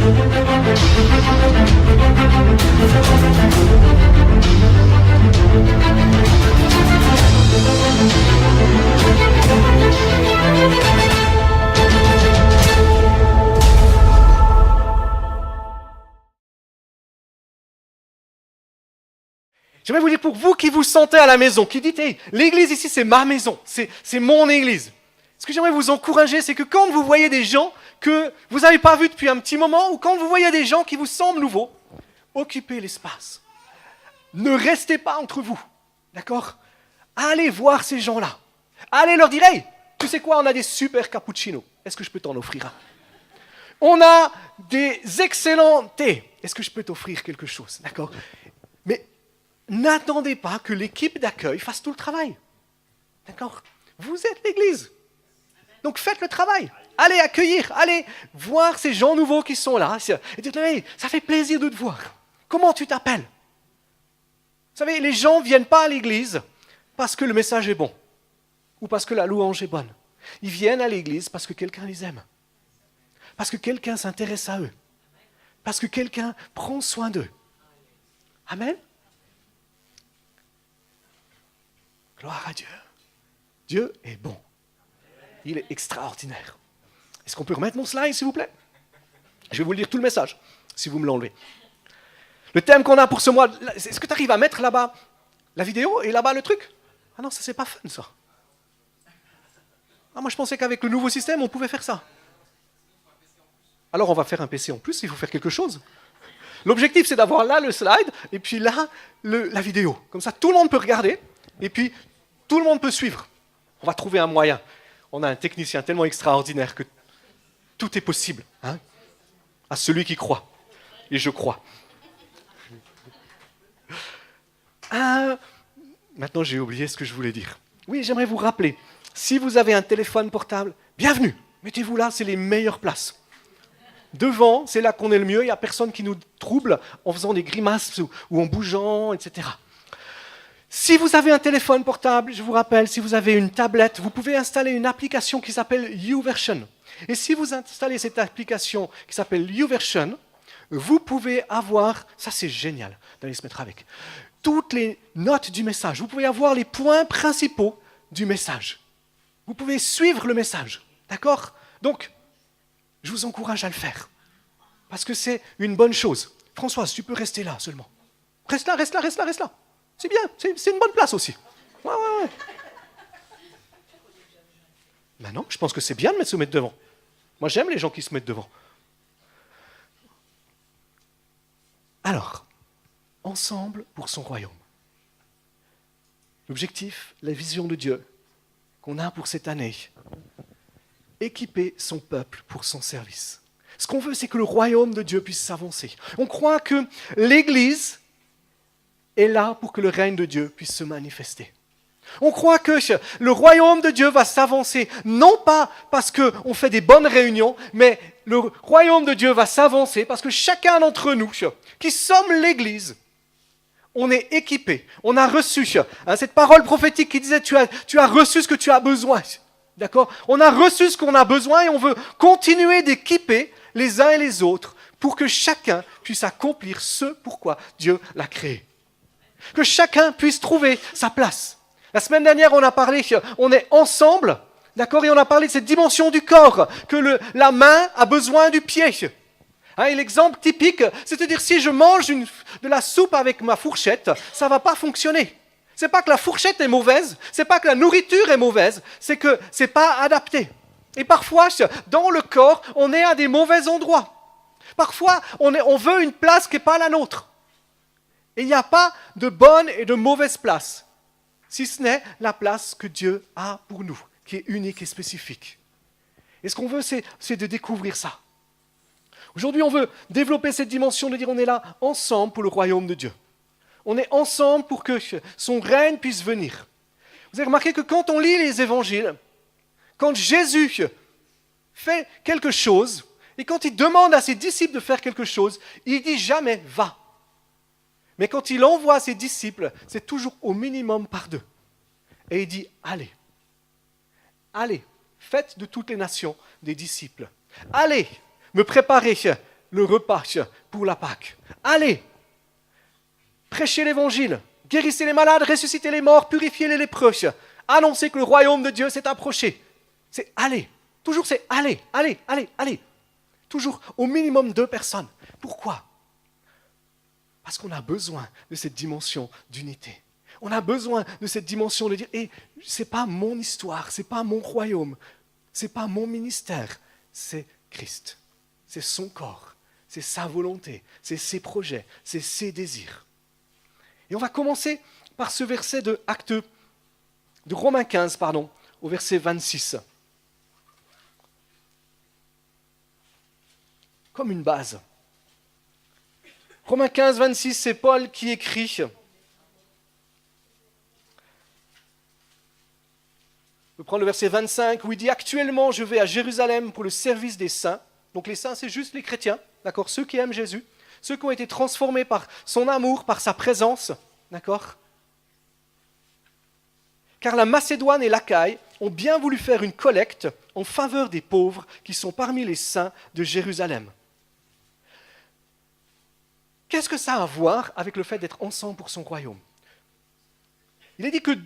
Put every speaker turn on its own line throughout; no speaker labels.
J'aimerais vous dire, pour vous qui vous sentez à la maison, qui dites, hey, l'église ici c'est ma maison, c'est mon église. Ce que j'aimerais vous encourager, c'est que quand vous voyez des gens que vous n'avez pas vus depuis un petit moment, ou quand vous voyez des gens qui vous semblent nouveaux, occupez l'espace. Ne restez pas entre vous, d'accord? Allez voir ces gens-là. Allez leur dire, hey, tu sais quoi, on a des super cappuccinos. Est-ce que je peux t'en offrir un? On a des excellents thés. Est-ce que je peux t'offrir quelque chose, d'accord? Mais n'attendez pas que l'équipe d'accueil fasse tout le travail. D'accord? Vous êtes l'église. Donc faites le travail. Allez accueillir, allez voir ces gens nouveaux qui sont là. Et dites, hey, ça fait plaisir de te voir. Comment tu t'appelles? Vous savez, les gens ne viennent pas à l'église parce que le message est bon ou parce que la louange est bonne. Ils viennent à l'église parce que quelqu'un les aime. Parce que quelqu'un s'intéresse à eux. Parce que quelqu'un prend soin d'eux. Amen. Gloire à Dieu. Dieu est bon. Il est extraordinaire. Est-ce qu'on peut remettre mon slide, s'il vous plaît? Je vais vous lire tout le message, si vous me l'enlevez. Le thème qu'on a pour ce mois, est-ce que tu arrives à mettre là-bas la vidéo et là-bas le truc? Ah non, ça c'est pas fun, ça. Ah, moi je pensais qu'avec le nouveau système, on pouvait faire ça. Alors on va faire un PC en plus, il faut faire quelque chose. L'objectif, c'est d'avoir là le slide, et puis là, la vidéo. Comme ça, tout le monde peut regarder, et puis tout le monde peut suivre. On va trouver un moyen. On a un technicien tellement extraordinaire que tout est possible, hein, à celui qui croit. Et je crois. Maintenant, j'ai oublié ce que je voulais dire. Oui, j'aimerais vous rappeler, si vous avez un téléphone portable, bienvenue. Mettez-vous là, c'est les meilleures places. Devant, c'est là qu'on est le mieux, il n'y a personne qui nous trouble en faisant des grimaces ou en bougeant, etc. Si vous avez un téléphone portable, je vous rappelle, si vous avez une tablette, vous pouvez installer une application qui s'appelle YouVersion. Et si vous installez cette application qui s'appelle YouVersion, vous pouvez avoir, ça c'est génial d'aller se mettre avec, toutes les notes du message. Vous pouvez avoir les points principaux du message. Vous pouvez suivre le message, d'accord? Donc, je vous encourage à le faire, parce que c'est une bonne chose. Françoise, tu peux rester là seulement. Reste là, reste là, reste là, reste là. C'est bien, c'est une bonne place aussi. Ouais. Ben non, je pense que c'est bien de se mettre devant. Moi, j'aime les gens qui se mettent devant. Alors, ensemble pour son royaume. L'objectif, la vision de Dieu qu'on a pour cette année, équiper son peuple pour son service. Ce qu'on veut, c'est que le royaume de Dieu puisse s'avancer. On croit que l'Église est là pour que le règne de Dieu puisse se manifester. On croit que le royaume de Dieu va s'avancer, non pas parce qu'on fait des bonnes réunions, mais le royaume de Dieu va s'avancer parce que chacun d'entre nous, qui sommes l'Église, on est équipés, on a reçu cette parole prophétique qui disait tu as reçu ce que tu as besoin. D'accord? On a reçu ce qu'on a besoin et on veut continuer d'équiper les uns et les autres pour que chacun puisse accomplir ce pourquoi Dieu l'a créé. Que chacun puisse trouver sa place. La semaine dernière, on a parlé, on est ensemble, d'accord, et on a parlé de cette dimension du corps, que la main a besoin du pied. Hein, et l'exemple typique, c'est-à-dire si je mange de la soupe avec ma fourchette, ça ne va pas fonctionner. C'est pas que la fourchette est mauvaise, c'est pas que la nourriture est mauvaise, c'est que c'est pas adapté. Et parfois, dans le corps, on est à des mauvais endroits. Parfois, on veut une place qui n'est pas la nôtre. Et il n'y a pas de bonne et de mauvaise place, si ce n'est la place que Dieu a pour nous, qui est unique et spécifique. Et ce qu'on veut, c'est de découvrir ça. Aujourd'hui, on veut développer cette dimension de dire on est là ensemble pour le royaume de Dieu. On est ensemble pour que son règne puisse venir. Vous avez remarqué que quand on lit les évangiles, quand Jésus fait quelque chose, et quand il demande à ses disciples de faire quelque chose, il dit jamais « va ». Mais quand il envoie ses disciples, c'est toujours au minimum par deux. Et il dit « allez, allez, faites de toutes les nations des disciples. Allez, me préparer le repas pour la Pâque. Allez, prêchez l'évangile, guérissez les malades, ressuscitez les morts, purifiez les lépreux, annoncez que le royaume de Dieu s'est approché. C'est aller. Toujours c'est aller, aller, aller, aller. Toujours au minimum 2 personnes. Pourquoi ? Parce qu'on a besoin de cette dimension d'unité. On a besoin de cette dimension de dire, ce n'est pas mon histoire, ce n'est pas mon royaume, ce n'est pas mon ministère, c'est Christ. C'est son corps, c'est sa volonté, c'est ses projets, c'est ses désirs. Et on va commencer par ce verset de Romains 15, au verset 26. Comme une base. Romains 15, 26, c'est Paul qui écrit. Je vais prendre le verset 25 où il dit « Actuellement, je vais à Jérusalem pour le service des saints. » Donc les saints, c'est juste les chrétiens, d'accord, ceux qui aiment Jésus, ceux qui ont été transformés par son amour, par sa présence, d'accord. Car la Macédoine et l'Achaïe ont bien voulu faire une collecte en faveur des pauvres qui sont parmi les saints de Jérusalem. Qu'est-ce que ça a à voir avec le fait d'être ensemble pour son royaume ? Il est dit que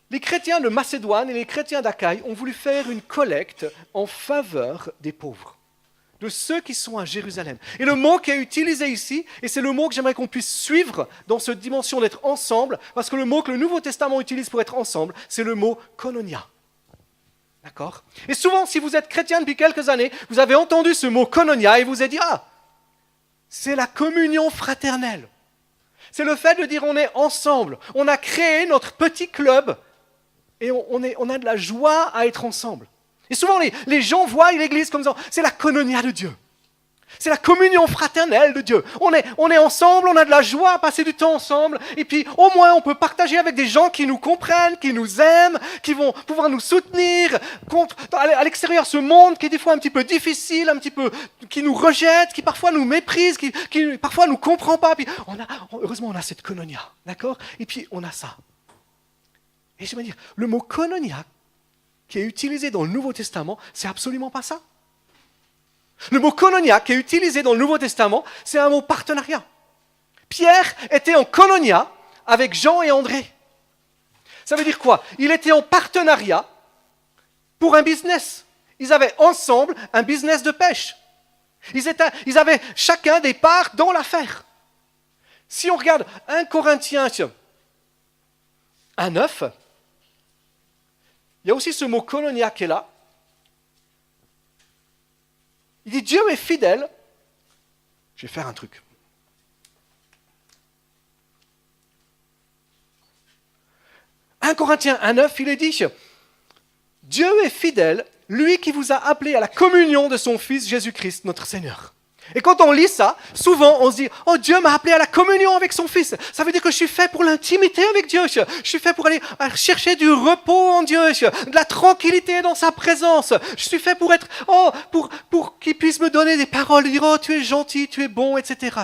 les chrétiens de Macédoine et les chrétiens d'Achaïe ont voulu faire une collecte en faveur des pauvres, de ceux qui sont à Jérusalem. Et le mot qui est utilisé ici, et c'est le mot que j'aimerais qu'on puisse suivre dans cette dimension d'être ensemble, parce que le mot que le Nouveau Testament utilise pour être ensemble, c'est le mot koinonia. D'accord ? Et souvent, si vous êtes chrétien depuis quelques années, vous avez entendu ce mot koinonia et vous avez dit « Ah, c'est la communion fraternelle. C'est le fait de dire on est ensemble. On a créé notre petit club et on a de la joie à être ensemble. » Et souvent, les gens voient l'Église comme ça. C'est la koinonia de Dieu. C'est la communion fraternelle de Dieu. On est ensemble, on a de la joie à passer du temps ensemble. Et puis, au moins, on peut partager avec des gens qui nous comprennent, qui nous aiment, qui vont pouvoir nous soutenir contre, à l'extérieur, ce monde qui est des fois un petit peu difficile, qui nous rejette, qui parfois nous méprise, qui parfois nous comprend pas. Puis heureusement, on a cette koinonia, d'accord ? Et puis, on a ça. Et je veux dire, le mot koinonia, qui est utilisé dans le Nouveau Testament, c'est absolument pas ça. Le mot koinonia qui est utilisé dans le Nouveau Testament, c'est un mot partenariat. Pierre était en koinonia avec Jean et André. Ça veut dire quoi ? Il était en partenariat pour un business. Ils avaient ensemble un business de pêche. Ils avaient chacun des parts dans l'affaire. Si on regarde 1 Corinthiens 1,9, il y a aussi ce mot koinonia qui est là. Il dit Dieu est fidèle. Je vais faire un truc. « 1 Corinthiens 1,9, il est dit Dieu est fidèle, lui qui vous a appelé à la communion de son Fils Jésus-Christ, notre Seigneur. » Et quand on lit ça, souvent on se dit « Oh, Dieu m'a appelé à la communion avec son Fils. » Ça veut dire que je suis fait pour l'intimité avec Dieu. Je suis fait pour aller chercher du repos en Dieu, de la tranquillité dans sa présence. Je suis fait pour être, pour qu'il puisse me donner des paroles, dire « Oh, tu es gentil, tu es bon, etc. »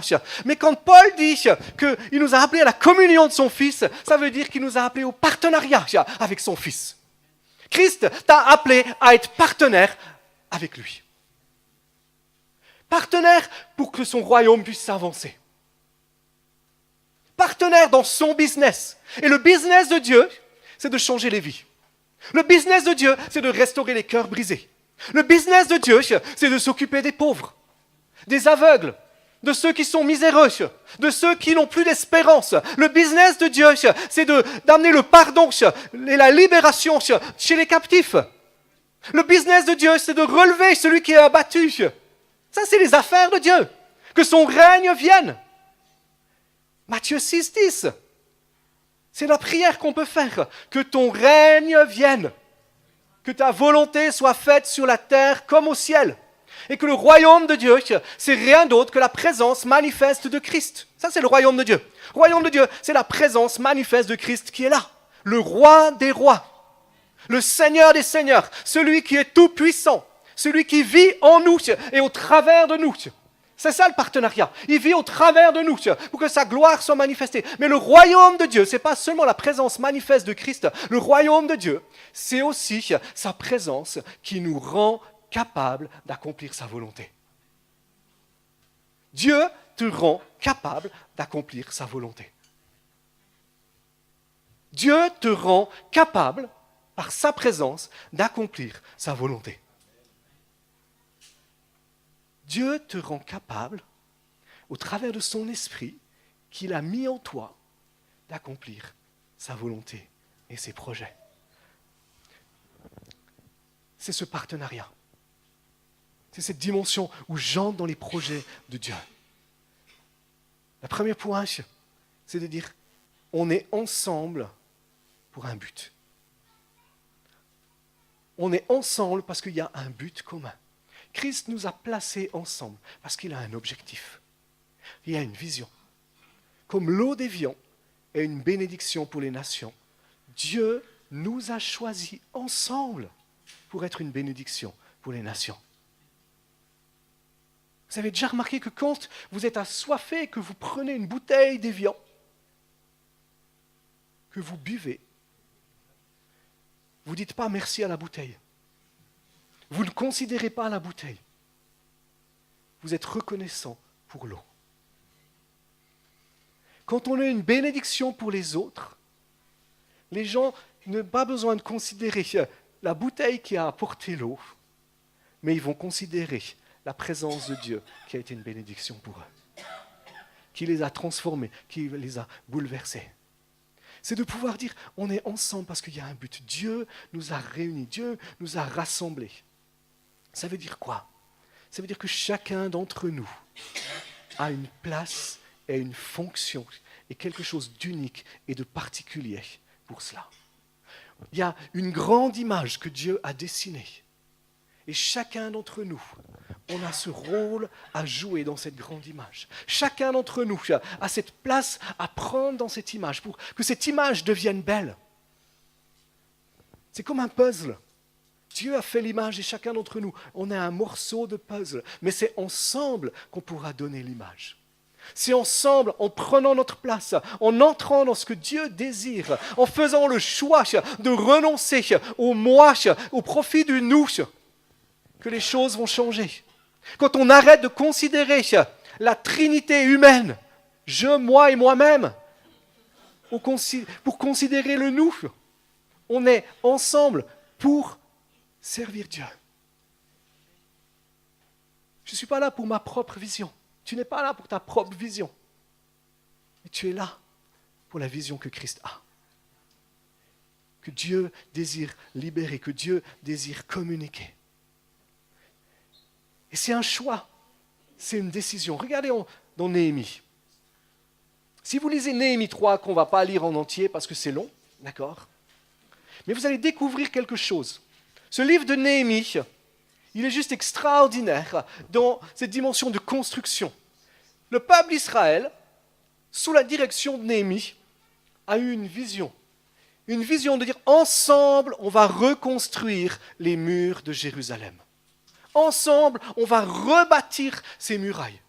Mais quand Paul dit qu'il nous a appelés à la communion de son Fils, ça veut dire qu'il nous a appelés au partenariat avec son Fils. Christ t'a appelé à être partenaire avec lui. Partenaire pour que son royaume puisse s'avancer. Partenaire dans son business. Et le business de Dieu, c'est de changer les vies. Le business de Dieu, c'est de restaurer les cœurs brisés. Le business de Dieu, c'est de s'occuper des pauvres, des aveugles, de ceux qui sont miséreux, de ceux qui n'ont plus d'espérance. Le business de Dieu, c'est d'amener le pardon et la libération chez les captifs. Le business de Dieu, c'est de relever celui qui est abattu. Ça, c'est les affaires de Dieu. Que son règne vienne. Matthieu 6, 10. C'est la prière qu'on peut faire. Que ton règne vienne. Que ta volonté soit faite sur la terre comme au ciel. Et que le royaume de Dieu, c'est rien d'autre que la présence manifeste de Christ. Ça, c'est le royaume de Dieu. Le royaume de Dieu, c'est la présence manifeste de Christ qui est là. Le roi des rois. Le Seigneur des seigneurs. Celui qui est tout puissant. Celui qui vit en nous et au travers de nous. C'est ça le partenariat. Il vit au travers de nous pour que sa gloire soit manifestée. Mais le royaume de Dieu, ce n'est pas seulement la présence manifeste de Christ. Le royaume de Dieu, c'est aussi sa présence qui nous rend capables d'accomplir sa volonté. Dieu te rend capable d'accomplir sa volonté. Dieu te rend capable, par sa présence, d'accomplir sa volonté. Dieu te rend capable, au travers de son esprit, qu'il a mis en toi, d'accomplir sa volonté et ses projets. C'est ce partenariat. C'est cette dimension où j'entre dans les projets de Dieu. Le premier point, c'est de dire, on est ensemble pour un but. On est ensemble parce qu'il y a un but commun. Christ nous a placés ensemble parce qu'il a un objectif. Il y a une vision. Comme l'eau des viands est une bénédiction pour les nations, Dieu nous a choisis ensemble pour être une bénédiction pour les nations. Vous avez déjà remarqué que quand vous êtes assoiffé et que vous prenez une bouteille d'Évian, que vous buvez, vous ne dites pas merci à la bouteille. Vous ne considérez pas la bouteille. Vous êtes reconnaissant pour l'eau. Quand on a une bénédiction pour les autres, les gens n'ont pas besoin de considérer la bouteille qui a apporté l'eau, mais ils vont considérer la présence de Dieu qui a été une bénédiction pour eux, qui les a transformés, qui les a bouleversés. C'est de pouvoir dire, on est ensemble parce qu'il y a un but. Dieu nous a réunis, Dieu nous a rassemblés. Ça veut dire quoi? Ça veut dire que chacun d'entre nous a une place et une fonction et quelque chose d'unique et de particulier pour cela. Il y a une grande image que Dieu a dessinée. Et chacun d'entre nous, on a ce rôle à jouer dans cette grande image. Chacun d'entre nous a cette place à prendre dans cette image pour que cette image devienne belle. C'est comme un puzzle. Dieu a fait l'image et chacun d'entre nous, on est un morceau de puzzle. Mais c'est ensemble qu'on pourra donner l'image. C'est ensemble, en prenant notre place, en entrant dans ce que Dieu désire, en faisant le choix de renoncer au moi, au profit du nous, que les choses vont changer. Quand on arrête de considérer la Trinité humaine, je, moi et moi-même, pour considérer le nous, on est ensemble pour servir Dieu. Je ne suis pas là pour ma propre vision. Tu n'es pas là pour ta propre vision. Mais tu es là pour la vision que Christ a. Que Dieu désire libérer, que Dieu désire communiquer. Et c'est un choix, c'est une décision. Regardez dans Néhémie. Si vous lisez Néhémie 3, qu'on ne va pas lire en entier parce que c'est long, d'accord? Mais vous allez découvrir quelque chose. Ce livre de Néhémie, il est juste extraordinaire dans cette dimension de construction. Le peuple d'Israël, sous la direction de Néhémie, a eu une vision. Une vision de dire, ensemble, on va reconstruire les murs de Jérusalem. Ensemble, on va rebâtir ces murailles.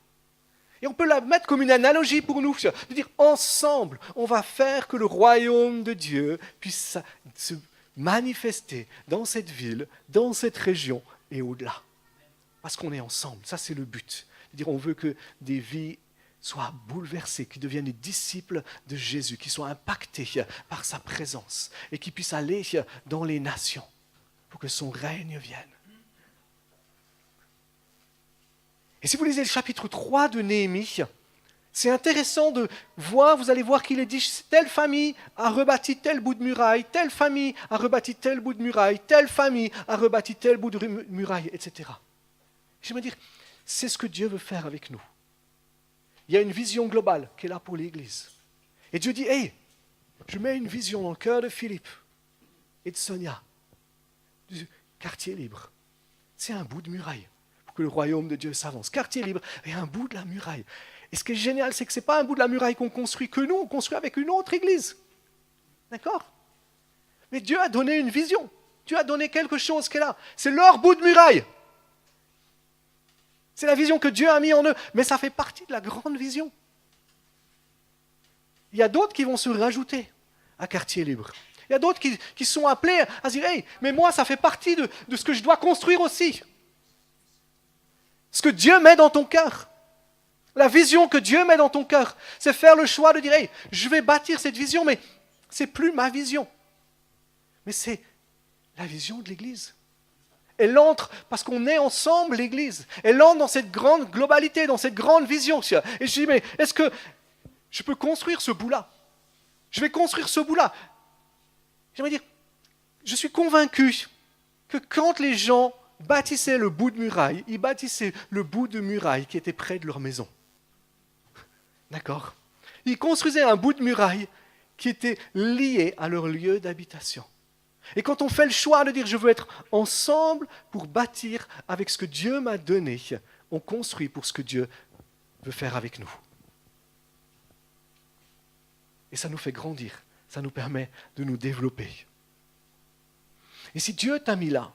Et on peut la mettre comme une analogie pour nous, de dire, ensemble, on va faire que le royaume de Dieu puisse se manifester dans cette ville, dans cette région, et au-delà. Parce qu'on est ensemble, ça c'est le but. C'est-à-dire on veut que des vies soient bouleversées, qui deviennent des disciples de Jésus, qui soient impactés par sa présence et qui puissent aller dans les nations pour que son règne vienne. Et si vous lisez le chapitre 3 de Néhémie, c'est intéressant de voir, vous allez voir qu'il est dit, telle famille a rebâti tel bout de muraille, telle famille a rebâti tel bout de muraille, telle famille a rebâti tel bout de muraille, etc. Je me dire, c'est ce que Dieu veut faire avec nous. Il y a une vision globale qui est là pour l'Église. Et Dieu dit, hey, je mets une vision dans le cœur de Philippe et de Sonia, du quartier libre. C'est un bout de muraille pour que le royaume de Dieu s'avance. Quartier libre et un bout de la muraille. Et ce qui est génial, c'est que ce n'est pas un bout de la muraille qu'on construit que nous, on construit avec une autre église. D'accord? Mais Dieu a donné une vision. Dieu a donné quelque chose qui est là. C'est leur bout de muraille. C'est la vision que Dieu a mis en eux. Mais ça fait partie de la grande vision. Il y a d'autres qui vont se rajouter à quartier libre. Il y a d'autres qui sont appelés à dire, hey, mais moi, ça fait partie de ce que je dois construire aussi. Ce que Dieu met dans ton cœur. La vision que Dieu met dans ton cœur, c'est faire le choix de dire, hey, je vais bâtir cette vision, mais c'est plus ma vision. Mais c'est la vision de l'Église. Elle entre parce qu'on est ensemble, l'Église. Elle entre dans cette grande globalité, dans cette grande vision. Et je dis, mais est-ce que je peux construire ce bout-là? Je vais construire ce bout-là. J'aimerais dire, je suis convaincu que quand les gens bâtissaient le bout de muraille, ils bâtissaient le bout de muraille qui était près de leur maison. D'accord? Ils construisaient un bout de muraille qui était lié à leur lieu d'habitation. Et quand on fait le choix de dire je veux être ensemble pour bâtir avec ce que Dieu m'a donné, on construit pour ce que Dieu veut faire avec nous. Et ça nous fait grandir, ça nous permet de nous développer. Et si Dieu t'a mis là,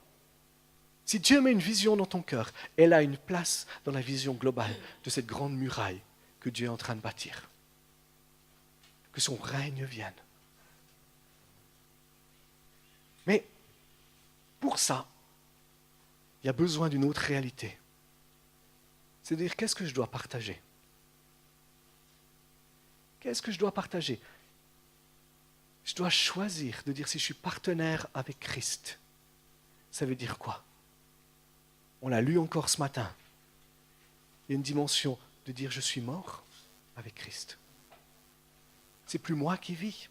si Dieu met une vision dans ton cœur, elle a une place dans la vision globale de cette grande muraille que Dieu est en train de bâtir. Que son règne vienne. Mais pour ça, il y a besoin d'une autre réalité. C'est-à-dire, qu'est-ce que je dois partager? Qu'est-ce que je dois partager? Je dois choisir de dire si je suis partenaire avec Christ. Ça veut dire quoi? On l'a lu encore ce matin. Il y a une dimension de dire je suis mort avec Christ. C'est plus moi qui vis,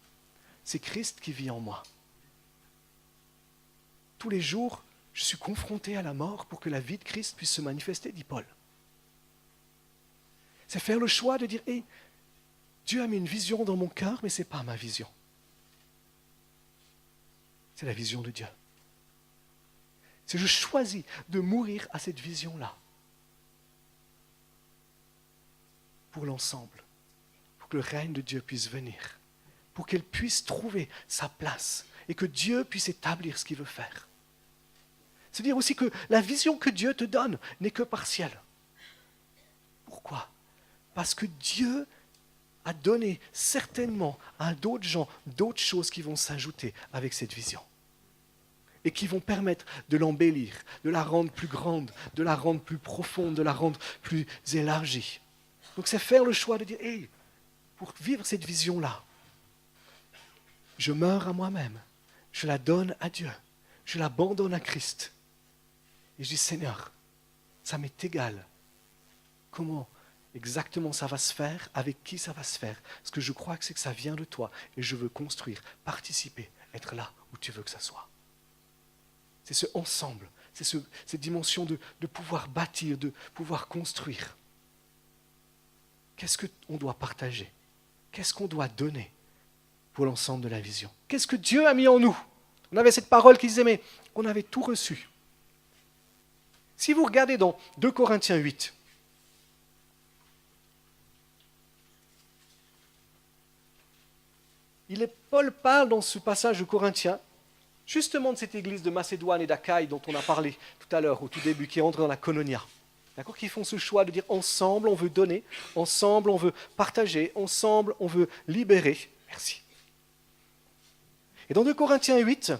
c'est Christ qui vit en moi. Tous les jours, je suis confronté à la mort pour que la vie de Christ puisse se manifester, dit Paul. C'est faire le choix de dire, hey, Dieu a mis une vision dans mon cœur, mais ce n'est pas ma vision. C'est la vision de Dieu. C'est je choisis de mourir à cette vision-là. Pour l'ensemble. Pour que le règne de Dieu puisse venir. Pour qu'elle puisse trouver sa place. Et que Dieu puisse établir ce qu'il veut faire. C'est-à-dire aussi que la vision que Dieu te donne n'est que partielle. Pourquoi? Parce que Dieu a donné certainement à d'autres gens d'autres choses qui vont s'ajouter avec cette vision. Et qui vont permettre de l'embellir, de la rendre plus grande, de la rendre plus profonde, de la rendre plus élargie. Donc c'est faire le choix de dire, hey, pour vivre cette vision-là, je meurs à moi-même, je la donne à Dieu, je l'abandonne à Christ. Et je dis, Seigneur, ça m'est égal. Comment exactement ça va se faire, avec qui ça va se faire. Ce que je crois c'est que ça vient de toi et je veux construire, participer, être là où tu veux que ça soit. C'est ce ensemble, c'est cette dimension de pouvoir bâtir, de pouvoir construire. Qu'est-ce qu'on doit partager? Qu'est-ce qu'on doit donner pour l'ensemble de la vision? Qu'est-ce que Dieu a mis en nous? On avait cette parole qui disait, mais on avait tout reçu. Si vous regardez dans 2 Corinthiens 8, Paul parle dans ce passage de Corinthiens, justement de cette église de Macédoine et d'Achaïe dont on a parlé tout à l'heure, au tout début, qui entre dans la Koinonia. D'accord, qui font ce choix de dire ensemble on veut donner, ensemble on veut partager, ensemble on veut libérer. Merci. Et dans 2 Corinthiens 8,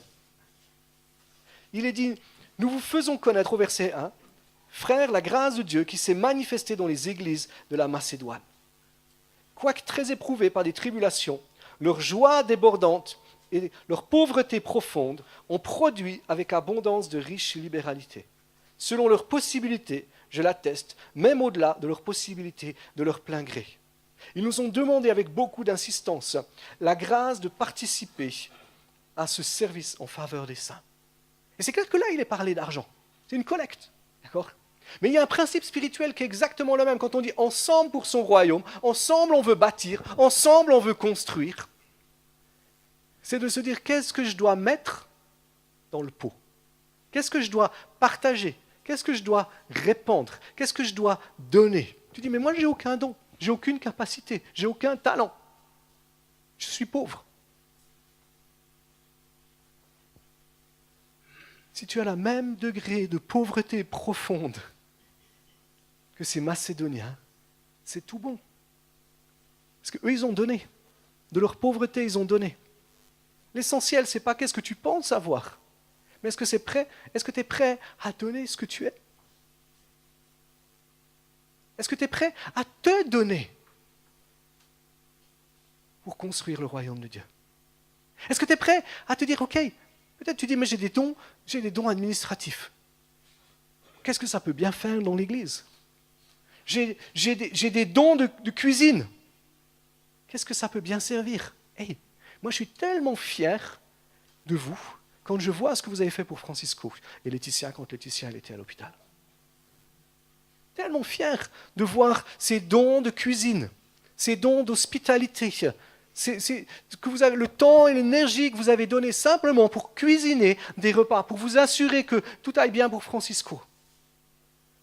il est dit, nous vous faisons connaître au verset 1, frères, la grâce de Dieu qui s'est manifestée dans les églises de la Macédoine. Quoique très éprouvés par des tribulations, leur joie débordante et leur pauvreté profonde ont produit avec abondance de riches libéralités. Selon leurs possibilités, je l'atteste, même au-delà de leurs possibilités, de leur plein gré. Ils nous ont demandé avec beaucoup d'insistance la grâce de participer à ce service en faveur des saints. Et c'est clair que là, il est parlé d'argent. C'est une collecte, d'accord ? Mais il y a un principe spirituel qui est exactement le même. Quand on dit ensemble pour son royaume, ensemble on veut bâtir, ensemble on veut construire, c'est de se dire qu'est-ce que je dois mettre dans le pot? Qu'est-ce que je dois partager? Qu'est-ce que je dois répandre? Qu'est-ce que je dois donner? Tu dis, mais moi j'ai aucun don, j'ai aucune capacité, j'ai aucun talent. Je suis pauvre. Si tu as le même degré de pauvreté profonde que ces Macédoniens, c'est tout bon. Parce qu'eux, ils ont donné. De leur pauvreté, ils ont donné. L'essentiel, ce n'est pas qu'est-ce que tu penses avoir, mais est-ce que tu es prêt à donner ce que tu es? Est-ce que tu es prêt à te donner pour construire le royaume de Dieu? Est-ce que tu es prêt à te dire, ok, peut-être tu dis, mais j'ai des dons administratifs. Qu'est-ce que ça peut bien faire dans l'Église? J'ai des dons de cuisine. Qu'est-ce que ça peut bien servir? Hey, moi je suis tellement fier de vous quand je vois ce que vous avez fait pour Francisco et Laetitia quand Laetitia elle était à l'hôpital. Tellement fier de voir ces dons de cuisine, ces dons d'hospitalité, que vous avez le temps et l'énergie que vous avez donné simplement pour cuisiner des repas, pour vous assurer que tout aille bien pour Francisco.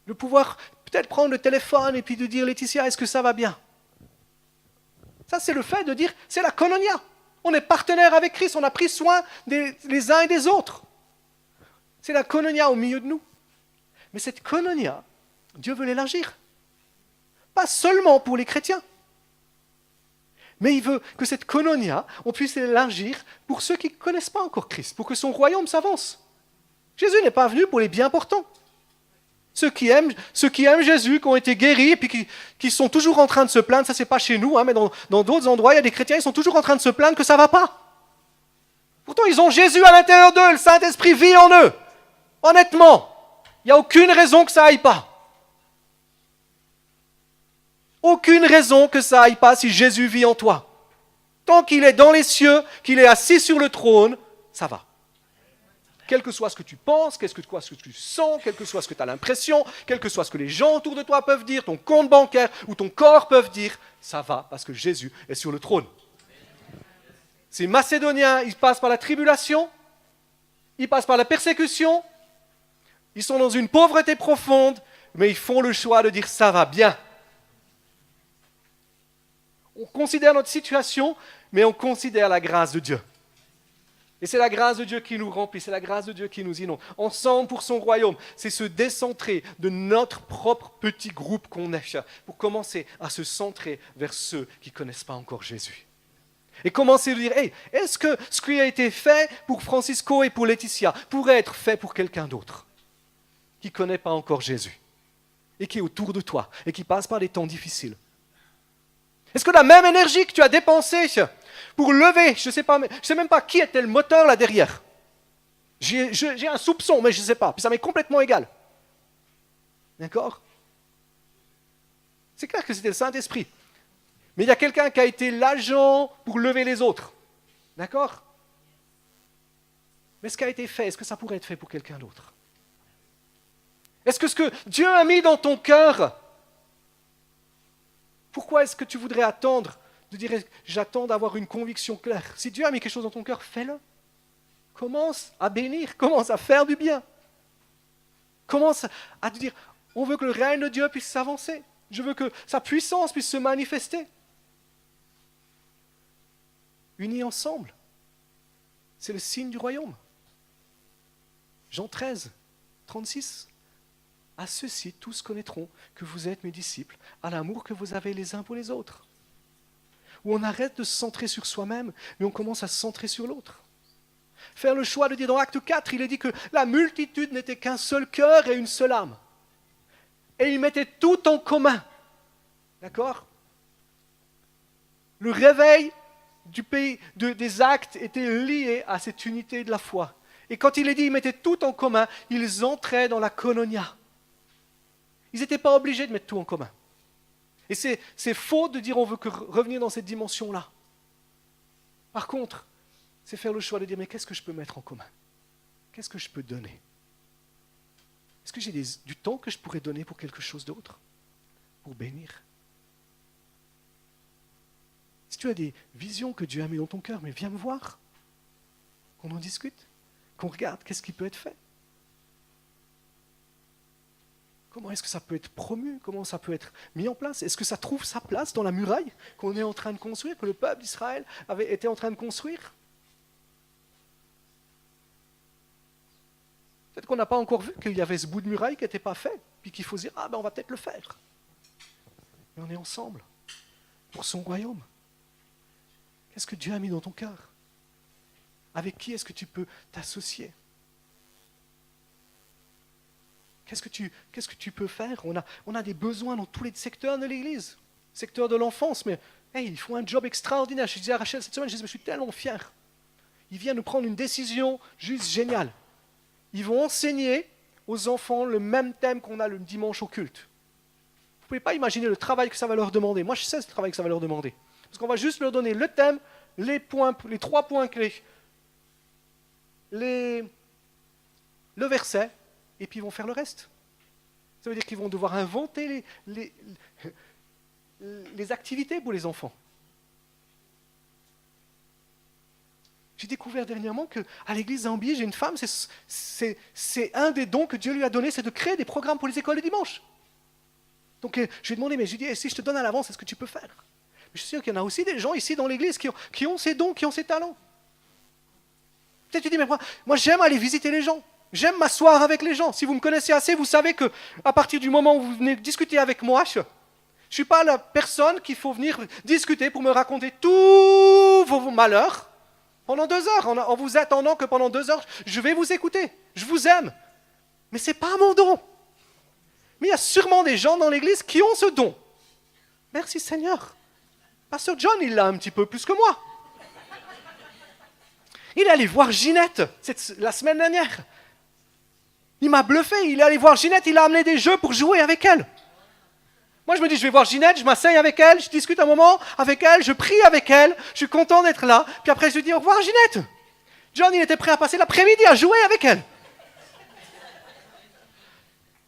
De pouvoir peut-être prendre le téléphone et puis de dire, Laetitia, est-ce que ça va bien? Ça, c'est le fait de dire, c'est la koinonia. On est partenaire avec Christ, on a pris soin les uns et des autres. C'est la koinonia au milieu de nous. Mais cette koinonia, Dieu veut l'élargir. Pas seulement pour les chrétiens. Mais il veut que cette koinonia, on puisse l'élargir pour ceux qui ne connaissent pas encore Christ, pour que son royaume s'avance. Jésus n'est pas venu pour les bien portants. Ceux qui aiment Jésus, qui ont été guéris, et puis qui sont toujours en train de se plaindre, ça c'est pas chez nous, mais dans d'autres endroits, il y a des chrétiens, ils sont toujours en train de se plaindre que ça ne va pas. Pourtant, ils ont Jésus à l'intérieur d'eux, le Saint-Esprit vit en eux. Honnêtement, il n'y a aucune raison que ça aille pas. Aucune raison que ça aille pas si Jésus vit en toi. Tant qu'il est dans les cieux, qu'il est assis sur le trône, ça va. Quel que soit ce que tu penses, quel que soit ce que tu sens, quel que soit ce que tu as l'impression, quel que soit ce que les gens autour de toi peuvent dire, ton compte bancaire ou ton corps peuvent dire, ça va parce que Jésus est sur le trône. Ces Macédoniens, ils passent par la tribulation, ils passent par la persécution, ils sont dans une pauvreté profonde, mais ils font le choix de dire ça va bien. On considère notre situation, mais on considère la grâce de Dieu. Et c'est la grâce de Dieu qui nous remplit, c'est la grâce de Dieu qui nous inonde. Ensemble pour son royaume, c'est se décentrer de notre propre petit groupe qu'on est, pour commencer à se centrer vers ceux qui ne connaissent pas encore Jésus. Et commencer à dire, hey, est-ce que ce qui a été fait pour Francisco et pour Laetitia pourrait être fait pour quelqu'un d'autre qui ne connaît pas encore Jésus et qui est autour de toi et qui passe par des temps difficiles? Est-ce que la même énergie que tu as dépensée pour lever, je ne sais même pas qui était le moteur là derrière. J'ai un soupçon, mais je ne sais pas. Puis ça m'est complètement égal. D'accord? C'est clair que c'était le Saint-Esprit. Mais il y a quelqu'un qui a été l'agent pour lever les autres. D'accord? Mais ce qui a été fait, est-ce que ça pourrait être fait pour quelqu'un d'autre? Est-ce que ce que Dieu a mis dans ton cœur, pourquoi est-ce que tu voudrais attendre de dire j'attends d'avoir une conviction claire? Si Dieu a mis quelque chose dans ton cœur, fais-le. Commence à bénir, commence à faire du bien. Commence à te dire on veut que le règne de Dieu puisse s'avancer. Je veux que sa puissance puisse se manifester. Unis ensemble, c'est le signe du royaume. Jean 13, 36. À ceux-ci, tous connaîtront que vous êtes mes disciples, à l'amour que vous avez les uns pour les autres. Où on arrête de se centrer sur soi-même, mais on commence à se centrer sur l'autre. Faire le choix de dire dans Acte 4, il est dit que la multitude n'était qu'un seul cœur et une seule âme. Et ils mettaient tout en commun. D'accord? Le réveil du pays, des actes était lié à cette unité de la foi. Et quand il est dit ils mettaient tout en commun, ils entraient dans la koinonia. Ils n'étaient pas obligés de mettre tout en commun. Et c'est faux de dire on veut revenir dans cette dimension-là. Par contre, c'est faire le choix de dire mais qu'est-ce que je peux mettre en commun? Qu'est-ce que je peux donner? Est-ce que j'ai du temps que je pourrais donner pour quelque chose d'autre? Pour bénir? Si tu as des visions que Dieu a mis dans ton cœur, mais viens me voir. Qu'on en discute. Qu'on regarde qu'est-ce qui peut être fait. Comment est-ce que ça peut être promu? Comment ça peut être mis en place? Est-ce que ça trouve sa place dans la muraille qu'on est en train de construire, que le peuple d'Israël avait été en train de construire? Peut-être qu'on n'a pas encore vu qu'il y avait ce bout de muraille qui n'était pas fait, puis qu'il faut se dire, on va peut-être le faire. Mais on est ensemble, pour son royaume. Qu'est-ce que Dieu a mis dans ton cœur? Avec qui est-ce que tu peux t'associer? qu'est-ce que tu peux faire? On a des besoins dans tous les secteurs de l'Église. Secteur de l'enfance, mais hey, ils font un job extraordinaire. Je disais à Rachel cette semaine, je suis tellement fier. Ils viennent de prendre une décision juste géniale. Ils vont enseigner aux enfants le même thème qu'on a le dimanche au culte. Vous ne pouvez pas imaginer le travail que ça va leur demander. Moi, je sais ce travail que ça va leur demander. Parce qu'on va juste leur donner le thème, les 3 points clés, le verset, et puis ils vont faire le reste. Ça veut dire qu'ils vont devoir inventer les activités pour les enfants. J'ai découvert dernièrement qu'à l'église Zambi, j'ai une femme, c'est un des dons que Dieu lui a donné, c'est de créer des programmes pour les écoles le dimanche. Donc je lui ai demandé, mais je lui ai dit, si je te donne à l'avance, est-ce que tu peux faire? Mais je suis sûr qu'il y en a aussi des gens ici dans l'église qui ont ces dons, qui ont ces talents. Peut-être tu dis, mais moi j'aime aller visiter les gens. J'aime m'asseoir avec les gens. Si vous me connaissez assez, vous savez qu'à partir du moment où vous venez discuter avec moi, je ne suis pas la personne qu'il faut venir discuter pour me raconter tous vos malheurs. Pendant 2 heures, en vous attendant que pendant 2 heures, je vais vous écouter. Je vous aime. Mais ce n'est pas mon don. Mais il y a sûrement des gens dans l'église qui ont ce don. Merci Seigneur. Pasteur John, il l'a un petit peu plus que moi. Il est allé voir Ginette la semaine dernière. Il m'a bluffé. Il est allé voir Ginette, il a amené des jeux pour jouer avec elle. Moi, je me dis, je vais voir Ginette, je m'asseye avec elle, je discute un moment avec elle, je prie avec elle, je suis content d'être là. Puis après, je lui dis, au revoir Ginette. John, il était prêt à passer l'après-midi à jouer avec elle.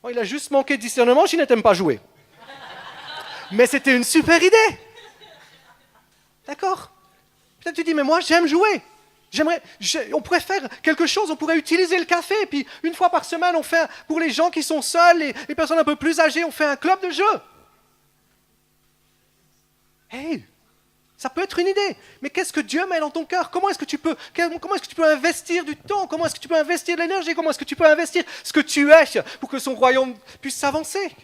Bon, il a juste manqué de discernement, Ginette n'aime pas jouer. Mais c'était une super idée. D'accord? Peut-être tu dis, mais moi, j'aime jouer. On pourrait faire quelque chose, on pourrait utiliser le café, et puis une fois par semaine, on fait, pour les gens qui sont seuls, les personnes un peu plus âgées, on fait un club de jeu. Hey, ça peut être une idée, mais qu'est-ce que Dieu met dans ton cœur? Comment est-ce que tu peux investir du temps? Comment est-ce que tu peux investir de l'énergie? Comment est-ce que tu peux investir ce que tu es pour que son royaume puisse s'avancer?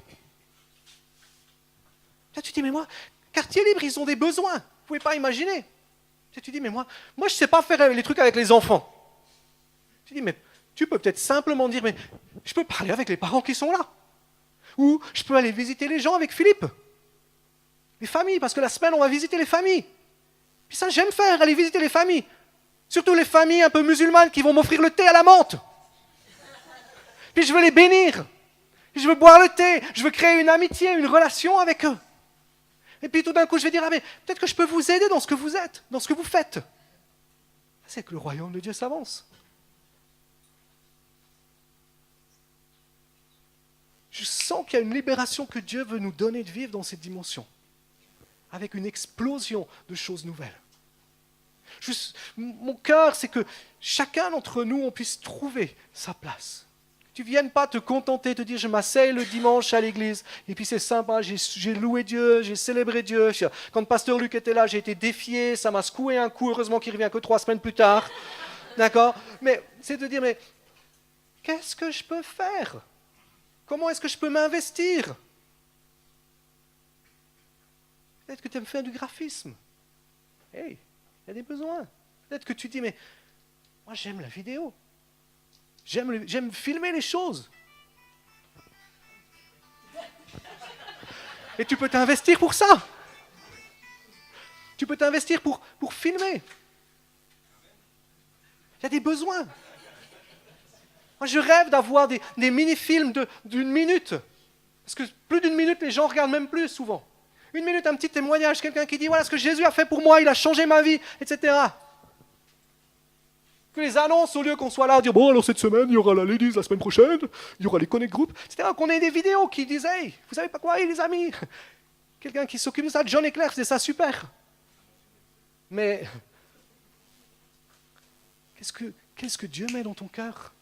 Là, tu dis, mais moi, quartier libre, ils ont des besoins. Vous ne pouvez pas imaginer. Là, tu dis, mais moi je ne sais pas faire les trucs avec les enfants. Tu dis, mais tu peux peut-être simplement dire, mais je peux parler avec les parents qui sont là. Ou je peux aller visiter les gens avec Philippe. Les familles, parce que la semaine, on va visiter les familles. Puis ça, j'aime faire, aller visiter les familles. Surtout les familles un peu musulmanes qui vont m'offrir le thé à la menthe. Puis je veux les bénir. Puis je veux boire le thé. Je veux créer une amitié, une relation avec eux. Et puis tout d'un coup, je vais dire, ah mais peut-être que je peux vous aider dans ce que vous êtes, dans ce que vous faites. C'est que le royaume de Dieu s'avance. Je sens qu'il y a une libération que Dieu veut nous donner de vivre dans cette dimension. Avec une explosion de choses nouvelles. Mon cœur, c'est que chacun d'entre nous, on puisse trouver sa place. Tu ne viennes pas te contenter, te dire, je m'asseye le dimanche à l'église, et puis c'est sympa, j'ai loué Dieu, j'ai célébré Dieu. Quand Pasteur Luc était là, j'ai été défié, ça m'a secoué un coup, heureusement qu'il revient que 3 semaines plus tard. D'accord? Mais c'est de dire, mais qu'est-ce que je peux faire? Comment est-ce que je peux m'investir? Peut-être que tu aimes faire du graphisme. Hey, il y a des besoins. Peut-être que tu dis, mais moi j'aime la vidéo. J'aime filmer les choses. Et tu peux t'investir pour ça. Tu peux t'investir pour filmer. Il y a des besoins. Moi je rêve d'avoir des mini-films d'une minute. Parce que plus d'une minute, les gens regardent même plus souvent. 1 minute, un petit témoignage, quelqu'un qui dit, voilà ce que Jésus a fait pour moi, il a changé ma vie, etc. Que les annonces, au lieu qu'on soit là à dire, bon alors cette semaine, il y aura la Ladies la semaine prochaine, il y aura les Connect Group, etc. Qu'on ait des vidéos qui disent, hey, vous savez pas quoi, les amis, quelqu'un qui s'occupe de ça, John et Claire, c'est ça super. Mais, qu'est-ce que Dieu met dans ton cœur?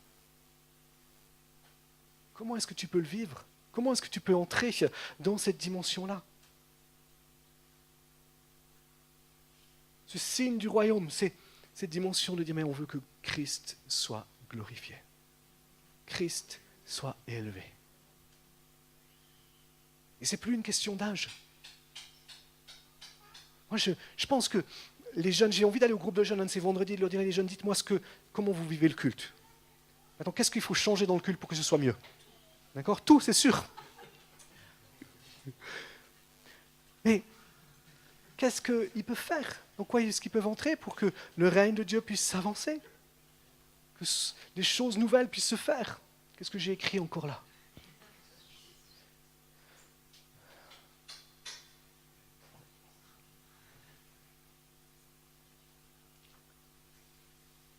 Comment est-ce que tu peux le vivre? Comment est-ce que tu peux entrer dans cette dimension-là? Ce signe du royaume, c'est cette dimension de dire, mais on veut que Christ soit glorifié. Christ soit élevé. Et ce n'est plus une question d'âge. Moi, je pense que les jeunes, j'ai envie d'aller au groupe de jeunes un de ces vendredis et de leur dire, les jeunes, dites-moi comment vous vivez le culte. Attends, qu'est-ce qu'il faut changer dans le culte pour que ce soit mieux? D'accord? Tout, c'est sûr. Mais qu'est-ce qu'ils peuvent faire? Dans quoi est-ce qu'ils peuvent entrer pour que le règne de Dieu puisse s'avancer? Que des choses nouvelles puissent se faire? Qu'est-ce que j'ai écrit encore là?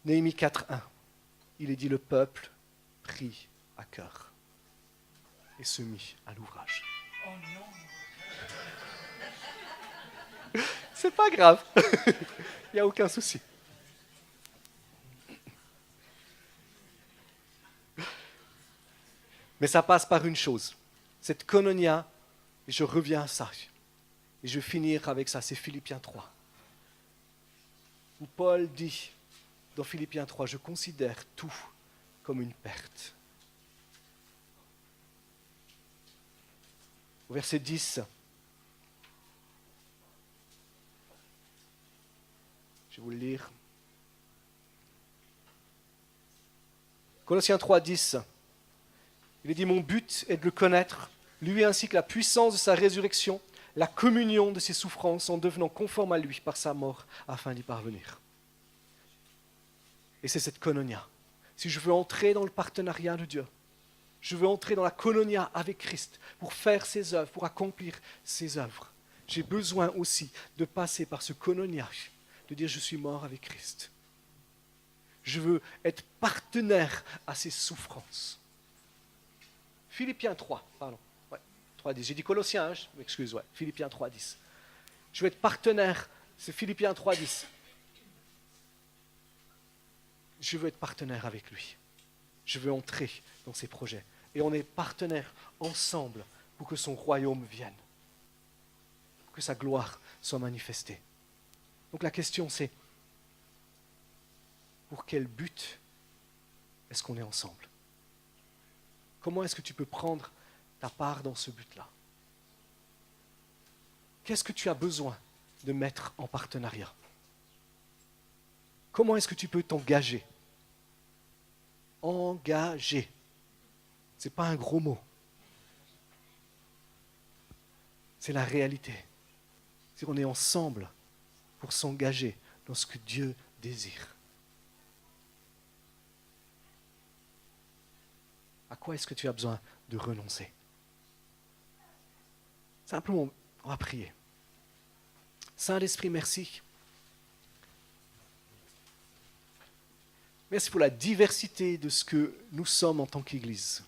Néhémie 4.1. Il est dit, le peuple prit à cœur et se mit à l'ouvrage. Oh non. C'est pas grave. Il n'y a aucun souci. Mais ça passe par une chose. Cette koinonia, et je reviens à ça, et je vais finir avec ça, c'est Philippiens 3. Où Paul dit, dans Philippiens 3, je considère tout comme une perte. Au verset 10, je vais vous le lire. Colossiens 3, 10. Il est dit, mon but est de le connaître, lui ainsi que la puissance de sa résurrection, la communion de ses souffrances en devenant conforme à lui par sa mort afin d'y parvenir. Et c'est cette koinonia. Si je veux entrer dans le partenariat de Dieu, je veux entrer dans la koinonia avec Christ pour faire ses œuvres, pour accomplir ses œuvres, j'ai besoin aussi de passer par ce koinonia, de dire je suis mort avec Christ. Je veux être partenaire à ses souffrances. Philippiens 3, pardon. Ouais, 3.10. J'ai dit Colossiens, je m'excuse, ouais. Philippiens 3.10. Je veux être partenaire, c'est Philippiens 3.10. Je veux être partenaire avec lui. Je veux entrer dans ses projets. Et on est partenaires ensemble pour que son royaume vienne. Pour que sa gloire soit manifestée. Donc la question c'est, pour quel but est-ce qu'on est ensemble? Comment est-ce que tu peux prendre ta part dans ce but-là? Qu'est-ce que tu as besoin de mettre en partenariat? Comment est-ce que tu peux t'engager? Engager. Ce n'est pas un gros mot. C'est la réalité. C'est qu'on est ensemble pour s'engager dans ce que Dieu désire. À quoi est-ce que tu as besoin de renoncer? Simplement, on va prier. Saint-Esprit, merci. Merci pour la diversité de ce que nous sommes en tant qu'Église.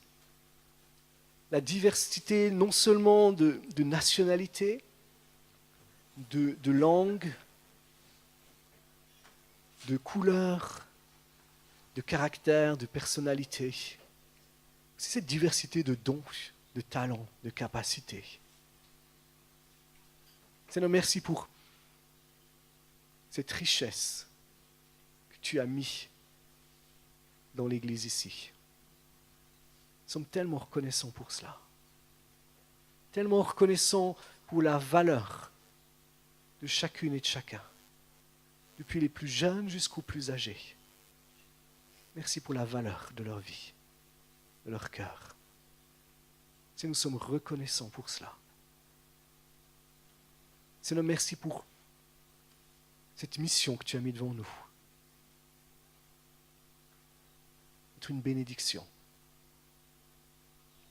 La diversité non seulement de nationalité, de langue, de couleur, de caractère, de personnalité. C'est cette diversité de dons, de talents, de capacités. Seigneur, merci pour cette richesse que tu as mis dans l'Église ici. Nous sommes tellement reconnaissants pour cela. Tellement reconnaissants pour la valeur de chacune et de chacun. Depuis les plus jeunes jusqu'aux plus âgés. Merci pour la valeur de leur vie, de leur cœur. Seigneur, nous sommes reconnaissants pour cela. Seigneur, merci pour cette mission que tu as mise devant nous. Être une bénédiction.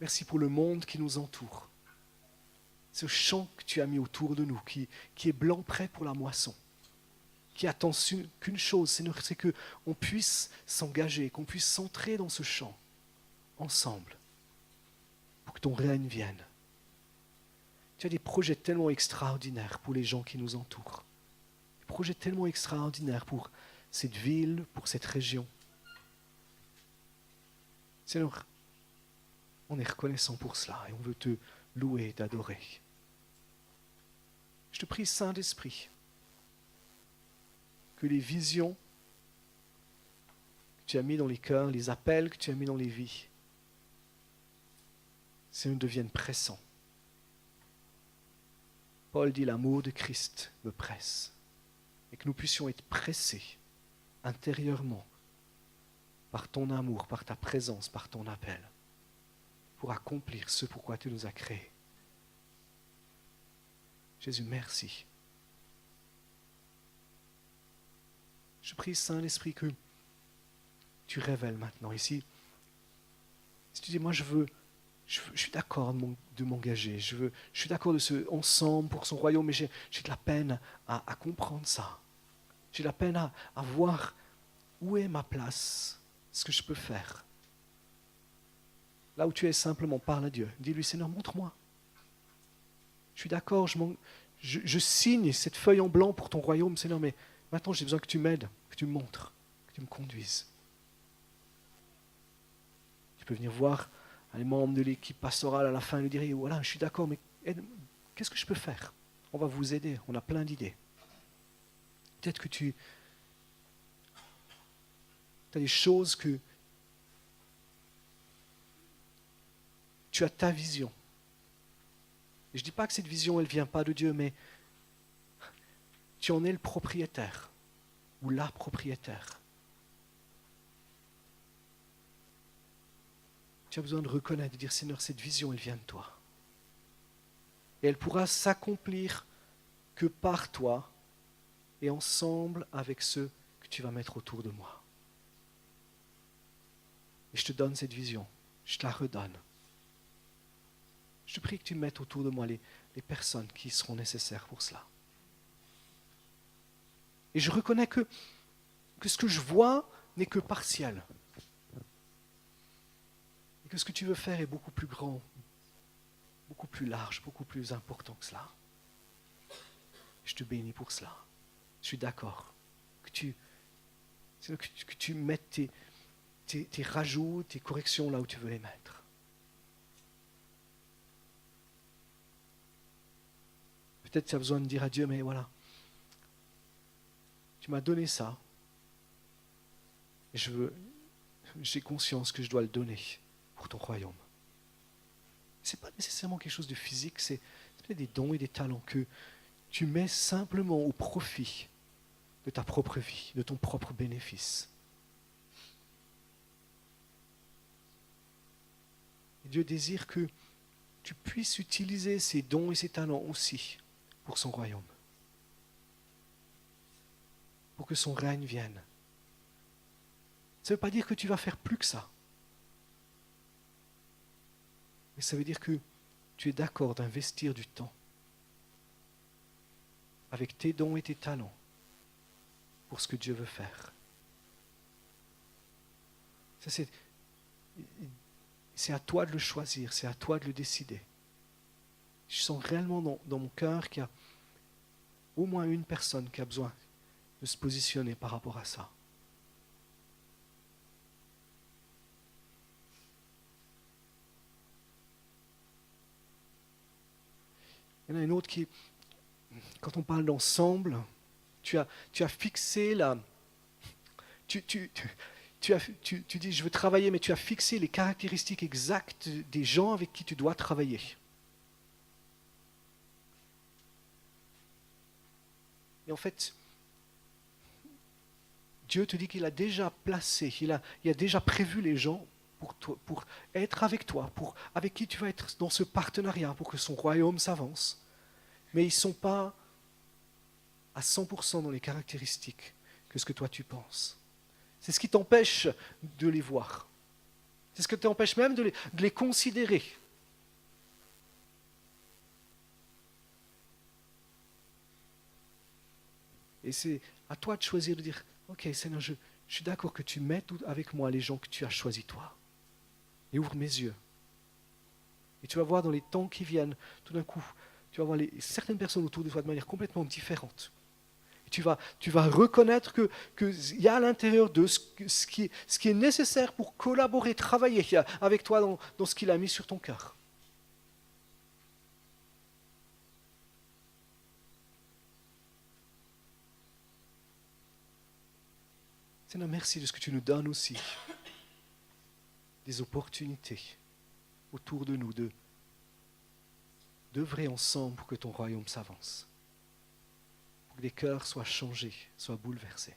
Merci pour le monde qui nous entoure. Ce champ que tu as mis autour de nous, qui est blanc prêt pour la moisson. Qui attend qu'une chose, Seigneur, c'est qu'on puisse s'engager, qu'on puisse s'entrer dans ce champ ensemble pour que ton règne vienne. Tu as des projets tellement extraordinaires pour les gens qui nous entourent. Des projets tellement extraordinaires pour cette ville, pour cette région. Seigneur, on est reconnaissant pour cela et on veut te louer, t'adorer. Je te prie, Saint-Esprit, que les visions que tu as mis dans les cœurs, les appels que tu as mis dans les vies, Seigneur, deviennent pressants. Paul dit, l'amour de Christ me presse. Et que nous puissions être pressés intérieurement par ton amour, par ta présence, par ton appel, pour pour accomplir ce pourquoi tu nous as créés. Jésus, merci. Je prie, Saint-Esprit, que tu révèles maintenant ici. Si tu dis, moi je suis d'accord de m'engager, je suis d'accord de se ensemble pour son royaume, mais j'ai de la peine à comprendre ça. J'ai de la peine à voir où est ma place, ce que je peux faire. Là où tu es, simplement parle à Dieu. Dis-lui, Seigneur, montre-moi. Je suis d'accord, je signe cette feuille en blanc pour ton royaume, Seigneur, mais maintenant j'ai besoin que tu m'aides, que tu me montres, que tu me conduises. Tu peux venir voir les membres de l'équipe pastorale à la fin et lui dire, voilà, je suis d'accord, mais qu'est-ce que je peux faire? On va vous aider, on a plein d'idées. Peut-être que tu as des choses que tu as ta vision. Et je ne dis pas que cette vision, elle ne vient pas de Dieu, mais tu en es le propriétaire ou la propriétaire. Tu as besoin de reconnaître, de dire, Seigneur, cette vision, elle vient de toi. Et elle pourra s'accomplir que par toi et ensemble avec ceux que tu vas mettre autour de moi. Et je te donne cette vision, je te la redonne. Je te prie que tu mettes autour de moi les personnes qui seront nécessaires pour cela. Et je reconnais que ce que je vois n'est que partiel. Et que ce que tu veux faire est beaucoup plus grand, beaucoup plus large, beaucoup plus important que cela. Je te bénis pour cela. Je suis d'accord. Que tu mettes tes rajouts, tes corrections là où tu veux les mettre. Peut-être tu as besoin de dire à Dieu, mais voilà, tu m'as donné ça. Et j'ai conscience que je dois le donner pour ton royaume. Ce n'est pas nécessairement quelque chose de physique, c'est peut-être des dons et des talents que tu mets simplement au profit de ta propre vie, de ton propre bénéfice. Et Dieu désire que tu puisses utiliser ces dons et ces talents aussi pour son royaume. Pour que son règne vienne. Ça ne veut pas dire que tu vas faire plus que ça. Mais ça veut dire que tu es d'accord d'investir du temps avec tes dons et tes talents pour ce que Dieu veut faire. Ça, c'est à toi de le choisir, c'est à toi de le décider. Je sens réellement dans mon cœur qu'il y a au moins une personne qui a besoin de se positionner par rapport à ça. Il y en a une autre qui, quand on parle d'ensemble, tu as fixé la... Tu dis, je veux travailler, mais tu as fixé les caractéristiques exactes des gens avec qui tu dois travailler. Et en fait, Dieu te dit qu'il a déjà placé, il a déjà prévu les gens pour être avec toi, avec qui tu vas être dans ce partenariat pour que son royaume s'avance. Mais ils ne sont pas à 100% dans les caractéristiques que ce que toi tu penses. C'est ce qui t'empêche de les voir. C'est ce qui t'empêche même de les considérer. Et c'est à toi de choisir, de dire, ok Seigneur, je suis d'accord que tu mettes avec moi les gens que tu as choisis toi. Et ouvre mes yeux. Et tu vas voir dans les temps qui viennent, tout d'un coup, tu vas voir certaines personnes autour de toi de manière complètement différente. Et tu vas reconnaître qu'il y a à l'intérieur de ce qui est nécessaire pour collaborer, travailler avec toi dans ce qu'il a mis sur ton cœur. Seigneur, merci de ce que tu nous donnes aussi. Des opportunités autour de nous d'œuvrer ensemble pour que ton royaume s'avance. Pour que les cœurs soient changés, soient bouleversés.